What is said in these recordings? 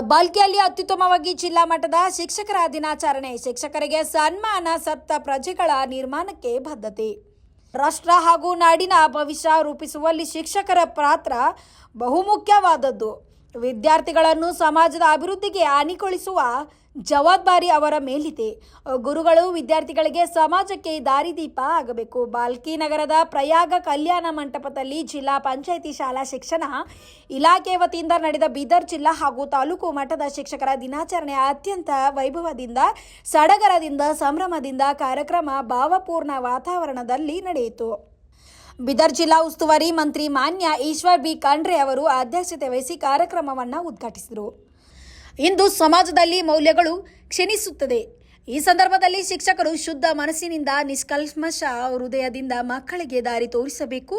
ಬಾಲ್ಕಿಯಲ್ಲಿ ಅತ್ಯುತ್ತಮವಾಗಿ ಜಿಲ್ಲಾ ಮಟ್ಟದ ಶಿಕ್ಷಕರ ದಿನಾಚರಣೆ. ಶಿಕ್ಷಕರಿಗೆ ಸನ್ಮಾನ, ಸತ್ತ ಪ್ರಜೆಗಳ ನಿರ್ಮಾಣಕ್ಕೆ ಬದ್ಧತೆ. ರಾಷ್ಟ್ರ ಹಾಗೂ ನಾಡಿನ ಭವಿಷ್ಯ ರೂಪಿಸುವಲ್ಲಿ ಶಿಕ್ಷಕರ ಪಾತ್ರ ಬಹುಮುಖ್ಯವಾದದ್ದು. ವಿದ್ಯಾರ್ಥಿಗಳನ್ನು ಸಮಾಜದ ಅಭಿವೃದ್ಧಿಗೆ ಅಣಿಗೊಳಿಸುವ ಜವಾಬ್ದಾರಿ ಅವರ ಮೇಲಿದೆ. ಗುರುಗಳು ವಿದ್ಯಾರ್ಥಿಗಳಿಗೆ ಸಮಾಜಕ್ಕೆ ದಾರಿದೀಪ ಆಗಬೇಕು. ಬಾಲ್ಕಿ ನಗರದ ಪ್ರಯಾಗ ಕಲ್ಯಾಣ ಮಂಟಪದಲ್ಲಿ ಜಿಲ್ಲಾ ಪಂಚಾಯಿತಿ ಶಾಲಾ ಶಿಕ್ಷಣ ಇಲಾಖೆ ವತಿಯಿಂದ ನಡೆದ ಬೀದರ್ ಜಿಲ್ಲಾ ಹಾಗೂ ತಾಲೂಕು ಮಟ್ಟದ ಶಿಕ್ಷಕರ ದಿನಾಚರಣೆ ಅತ್ಯಂತ ವೈಭವದಿಂದ, ಸಡಗರದಿಂದ, ಸಂಭ್ರಮದಿಂದ ಕಾರ್ಯಕ್ರಮ ಭಾವಪೂರ್ಣ ವಾತಾವರಣದಲ್ಲಿ ನಡೆಯಿತು. ಬೀದರ್ ಜಿಲ್ಲಾ ಉಸ್ತುವಾರಿ ಮಂತ್ರಿ ಮಾನ್ಯ ಈಶ್ವರ್ ಬಿ ಖಂಡ್ರೆ ಅವರು ಅಧ್ಯಕ್ಷತೆ ವಹಿಸಿ ಕಾರ್ಯಕ್ರಮವನ್ನು ಉದ್ಘಾಟಿಸಿದರು. ಇಂದು ಸಮಾಜದಲ್ಲಿ ಮೌಲ್ಯಗಳು ಕ್ಷೀಣಿಸುತ್ತದೆ. ಈ ಸಂದರ್ಭದಲ್ಲಿ ಶಿಕ್ಷಕರು ಶುದ್ಧ ಮನಸ್ಸಿನಿಂದ, ನಿಷ್ಕಲ್ಮಶ ಹೃದಯದಿಂದ ಮಕ್ಕಳಿಗೆ ದಾರಿ ತೋರಿಸಬೇಕು.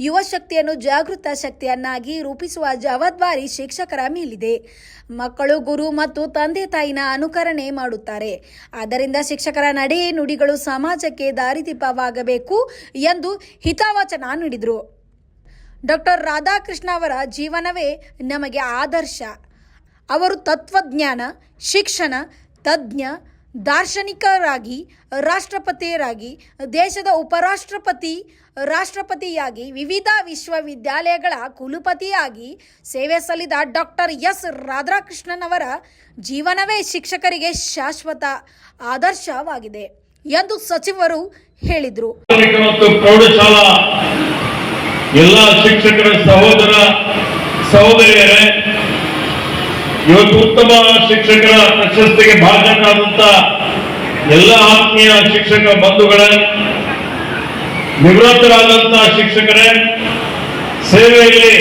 ಯುವ ಶಕ್ತಿಯನ್ನು ಜಾಗೃತ ಶಕ್ತಿಯನ್ನಾಗಿ ರೂಪಿಸುವ ಜವಾಬ್ದಾರಿ ಶಿಕ್ಷಕರ ಮೇಲಿದೆ. ಮಕ್ಕಳು ಗುರು ಮತ್ತು ತಂದೆ ತಾಯಿನ ಅನುಕರಣೆ ಮಾಡುತ್ತಾರೆ. ಆದ್ದರಿಂದ ಶಿಕ್ಷಕರ ನಡೆ ನುಡಿಗಳು ಸಮಾಜಕ್ಕೆ ದಾರಿದೀಪವಾಗಬೇಕು ಎಂದು ಹಿತವಚನ ನೀಡಿದರು. ಡಾಕ್ಟರ್ ರಾಧಾಕೃಷ್ಣ ಅವರ ಜೀವನವೇ ನಮಗೆ ಆದರ್ಶ. ಅವರು ತತ್ವಜ್ಞಾನ, ಶಿಕ್ಷಣ ತಜ್ಞ, ದಾರ್ಶನಿಕರಾಗಿ, ರಾಷ್ಟ್ರಪತಿಯರಾಗಿ, ದೇಶದ ಉಪರಾಷ್ಟ್ರಪತಿ, ರಾಷ್ಟ್ರಪತಿಯಾಗಿ, ವಿವಿಧ ವಿಶ್ವವಿದ್ಯಾಲಯಗಳ ಕುಲಪತಿಯಾಗಿ ಸೇವೆ ಸಲ್ಲಿದ ಡಾಕ್ಟರ್ ಎಸ್ ರಾಧಾಕೃಷ್ಣನ್ ಅವರ ಜೀವನವೇ ಶಿಕ್ಷಕರಿಗೆ ಶಾಶ್ವತ ಆದರ್ಶವಾಗಿದೆ ಎಂದು ಸಚಿವರು ಹೇಳಿದರು. ಪ್ರೌಢಶಾಲಾ ಎಲ್ಲ ಶಿಕ್ಷಕರ ಸಹೋದರ ಸಹೋದರಿಯರೇ, ಇವತ್ತು ಉತ್ತಮ ಶಿಕ್ಷಕರ ಪ್ರಶಸ್ತಿಗೆ ಭಾಜನರಾದಂತ ಎಲ್ಲ ಆತ್ಮೀಯ ಶಿಕ್ಷಕ ಬಂಧುಗಳೇ, ನಿವೃತ್ತರಾದಂತಹ ಶಿಕ್ಷಕರೇ, ಸೇವೆಯಲ್ಲಿ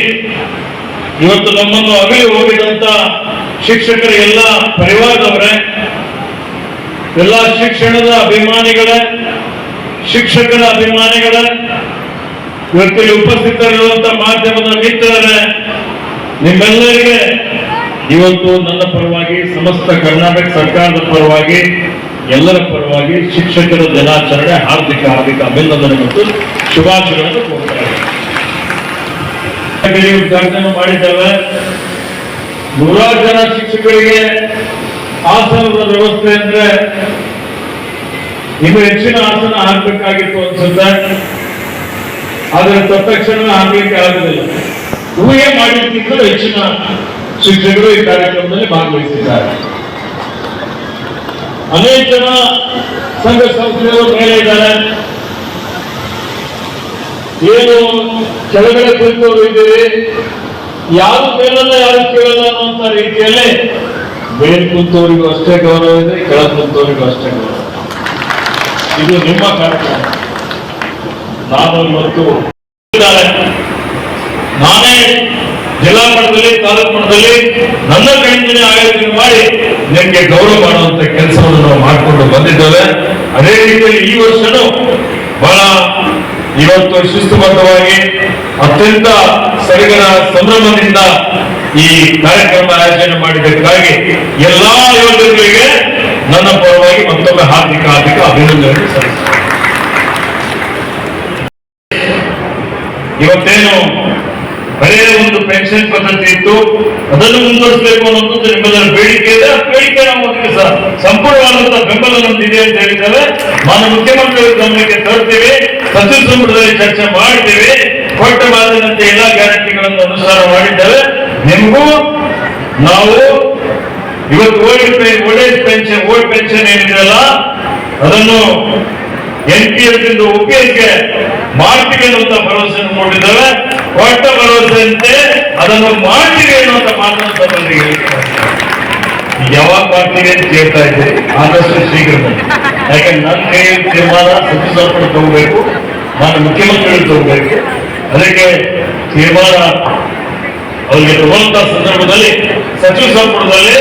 ಇವತ್ತು ನಮ್ಮನ್ನು ಅಗಲಿ ಹೋಗಿದಂತ ಶಿಕ್ಷಕರ ಎಲ್ಲ ಪರಿವಾರದವರೇ, ಎಲ್ಲ ಶಿಕ್ಷಣದ ಅಭಿಮಾನಿಗಳೇ, ಶಿಕ್ಷಕರ ಅಭಿಮಾನಿಗಳೇ, ಇವತ್ತಿಲ್ಲಿ ಉಪಸ್ಥಿತರಿರುವಂತಹ ಮಾಧ್ಯಮದ ಮಿತ್ರರೇ, ನಿಮ್ಮೆಲ್ಲರಿಗೆ ಇವತ್ತು ನನ್ನ ಪರವಾಗಿ, ಸಮಸ್ತ ಕರ್ನಾಟಕ ಸರ್ಕಾರದ ಪರವಾಗಿ, ಎಲ್ಲರ ಪರವಾಗಿ ಶಿಕ್ಷಕರ ದಿನಾಚರಣೆ ಹಾರ್ದಿಕ ಅಭಿನಂದನೆ ಮತ್ತು ಶುಭಾಶಯಗಳನ್ನು ಕೋರ್ತಾರೆ. ಉದ್ಘಾಟನೆ ಮಾಡಿದ್ದೇವೆ. 100 ಜನ ಶಿಕ್ಷಕರಿಗೆ ಆಸನದ ವ್ಯವಸ್ಥೆ ಅಂದ್ರೆ ಇನ್ನು ಹೆಚ್ಚಿನ ಆಸನ ಹಾಕಬೇಕಾಗಿತ್ತು ಅನ್ಸುತ್ತೆ. ಆದ್ರೆ ತತ್ಕ್ಷಣ ಹಾಕಲಿಕ್ಕೆ ಆಗುದಿಲ್ಲ. ಊಹೆ ಮಾಡಿದ್ದಕ್ಕಿಂತ ಹೆಚ್ಚಿನ ಶಿಕ್ಷಕರು ಈ ಕಾರ್ಯಕ್ರಮದಲ್ಲಿ ಭಾಗವಹಿಸಿದ್ದಾರೆ. ಅನೇಕ ಜನ ಸಂಘ ಸಂಸ್ಥೆಗಳು ಮೇಲೆ ಇದ್ದಾರೆ. ಏನು ಕೆಳಗಡೆ ಕುಳಿತವರು ಇದ್ದೀವಿ, ಯಾರು ಮೇಲಲ್ಲ ಯಾರು ಕೇಳಲ್ಲ ಅನ್ನುವಂತ ರೀತಿಯಲ್ಲಿ ಮೇಲ್ ಕುಂತವರಿಗೂ ಅಷ್ಟೇ ಗೌರವ ಇದೆ, ಕೆಳ ಕುಂತವರಿಗೂ ಅಷ್ಟೇ ಗೌರವ. ಇದು ನಿಮ್ಮ ಕಾರ್ಯಕ್ರಮ. ನಾನು ಇವತ್ತು ನಾನೇ ಜಿಲ್ಲಾ ಮಟ್ಟದಲ್ಲಿ, ತಾಲೂಕು ಮಟ್ಟದಲ್ಲಿ ನನ್ನ ಕೈಯಿಂದಲೇ ಆಯೋಜನೆ ಮಾಡಿ ನಿಮಗೆ ಗೌರವ ಮಾಡುವಂತ ಕೆಲಸವನ್ನು ನಾವು ಮಾಡಿಕೊಂಡು ಬಂದಿದ್ದೇವೆ. ಅದೇ ರೀತಿಯಲ್ಲಿ ಈ ವರ್ಷನೂ ಬಹಳ ಇವತ್ತು ಶಿಸ್ತುಬದ್ಧವಾಗಿ ಅತ್ಯಂತ ಸಡಗರ ಸಂಭ್ರಮದಿಂದ ಈ ಕಾರ್ಯಕ್ರಮ ಆಯೋಜನೆ ಮಾಡಿದ್ದಕ್ಕಾಗಿ ಎಲ್ಲಾ ಯೋಜನೆಗಳಿಗೆ ನನ್ನ ಪರವಾಗಿ ಮತ್ತೊಮ್ಮೆ ಹಾರ್ದಿಕ ಅಭಿನಂದನೆ ಸಲ್ಲಿಸುತ್ತೇನೆ. ಇವತ್ತೇನು ಬರೇ ಒಂದು ಪೆನ್ಷನ್ ಪದ್ಧತಿ ಇತ್ತು, ಅದನ್ನು ಮುಂದುವರಿಸಬೇಕು ಅನ್ನೋದು ನಿಮ್ಮೆಲ್ಲರ ಬೇಡಿಕೆ ಇದೆ. ಆ ಬೇಡಿಕೆ ನಾವು ಸಂಪೂರ್ಣವಾದಂತಹ ಬೆಂಬಲ ನಮ್ದಿದೆ ಅಂತ ಹೇಳಿದ್ದೇವೆ. ಮಾನ್ಯ ಮುಖ್ಯಮಂತ್ರಿಗಳ ಗಮನಕ್ಕೆ ತರುತ್ತೇವೆ, ಸಚಿವ ಸಂಪುಟದಲ್ಲಿ ಚರ್ಚೆ ಮಾಡಿದ್ದೇವೆ. ಕೊಟ್ಟ ಮಾತಿನಂತೆ ಎಲ್ಲ ಗ್ಯಾರಂಟಿಗಳನ್ನು ಅನುಸಾರ ಮಾಡಿದ್ದೇವೆ. ನಿಮಗೂ ನಾವು ಇವತ್ತು ಓಲ್ಡ್ ಪೆನ್ಷನ್ ಏನಿದೆಯಲ್ಲ ಅದನ್ನು NPS ಇಂದ OPSಗೆ ಮಾಡ್ತೀವಿ ಅನ್ನುವಂತ ಭರವಸೆಯನ್ನು ಕೊಟ್ಟಿದ್ದೇವೆ. ಕೊಟ್ಟ ಭರವಸೆಯಂತೆ ಅದನ್ನು ಮಾಡ್ತೀವಿ ಅನ್ನುವಂತ ಮಾತನ್ನು ಬಂದಿಗೆ ಯಾವಾಗ ಮಾಡ್ತೀವಿ ಅಂತ ಕೇಳ್ತಾ ಇದ್ದೆ. ಆದಷ್ಟು ಶೀಘ್ರದಲ್ಲಿ, ಯಾಕಂದ್ರೆ ನನ್ನ ಕೈಯಲ್ಲಿ ತೀರ್ಮಾನ ಸಚಿವ ಸಂಪುಟ ತಗೋಬೇಕು, ನಾನು ಮುಖ್ಯಮಂತ್ರಿಗಳು ತಗೋಬೇಕು. ಅದಕ್ಕೆ ತೀರ್ಮಾನ ಅವರಿಗೆ ತಗೊಂತ ಸಂದರ್ಭದಲ್ಲಿ ಸಚಿವ ಸಂಪುಟದಲ್ಲಿ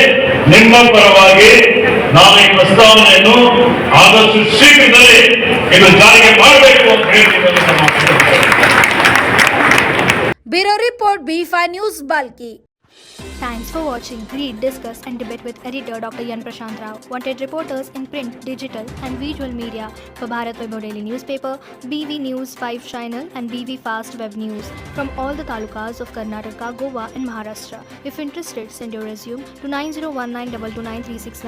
ನಿಮ್ಮ ಪರವಾಗಿ ನಾನು ಈ ಪ್ರಸ್ತಾವನೆಯನ್ನು ಆದಷ್ಟು ಶೀಘ್ರದಲ್ಲಿ ಇದು ಜಾರಿಗೆ ಮಾಡಬೇಕು ಅಂತ ಹೇಳ್ತೀನಿ. Bureau report B5 news Bhalki. Thanks for watching. Read, discuss, and debate with editor Dr. Yan Prashant Rao. Wanted reporters in print, digital, and visual media for Bharat Vaibhav Daily Newspaper, BV News 5 Channel, and BV Fast Web News from all the talukas of Karnataka, Goa, and Maharashtra. If interested, send your resume to 9019229369.